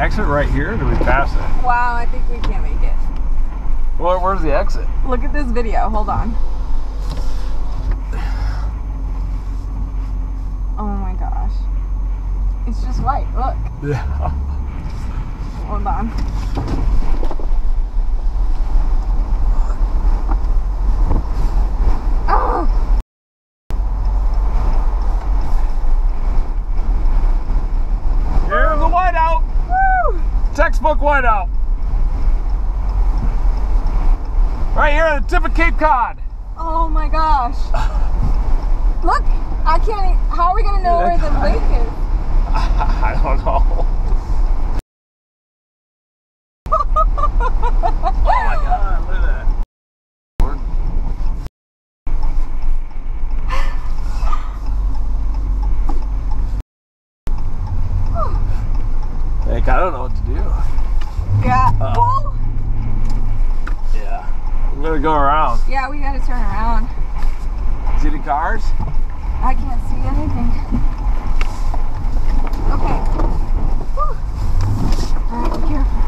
exit right here, or do we pass it? Wow, I think we can't make it. Well, where's the exit? Look at this video. Hold on. Oh my gosh. It's just white. Look. Yeah. Hold on. Oh! Here's the whiteout. Woo! Textbook whiteout. Right here at the tip of Cape Cod. Oh my gosh. Look, I can't even, how are we going to know where the lake is? I don't know. Oh my God, look at that. Heck, I don't know what to do. Yeah. Whoa. Yeah. I'm gonna go around. Yeah, we gotta turn around. See the cars? I can't see anything. Okay. Whew. All right, be careful.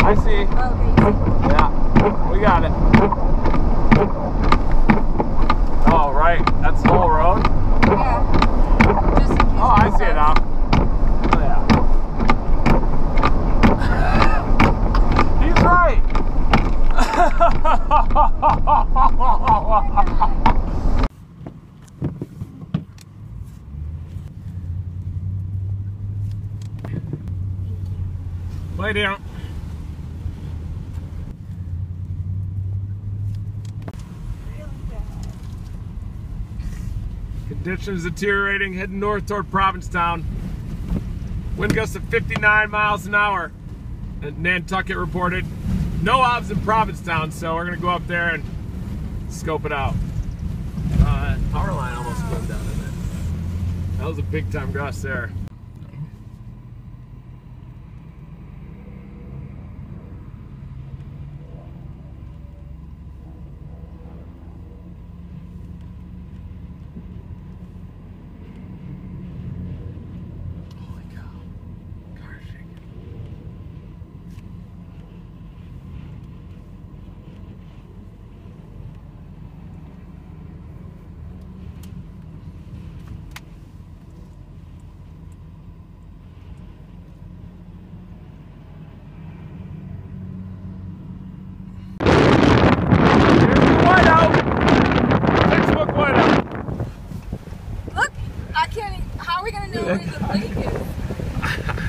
I see. Okay, you see? Yeah, we got it. Oh, right. That's the whole road? Yeah. Just in case. Oh, I see it now. Oh, yeah. He's right. Lay down. Conditions deteriorating, heading north toward Provincetown. Wind gusts of 59 miles an hour. And Nantucket reported. No obs in Provincetown, so we're gonna go up there and scope it out. Power line almost came down in it. That was a big time gust there. How are we going to know where the lake is?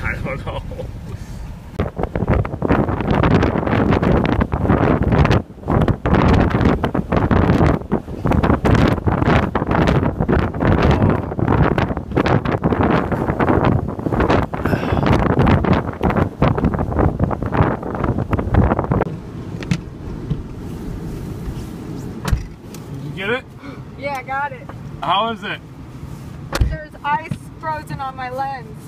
I don't know. Did you get it? Yeah, I got it. How is it? There's ice frozen on my lens.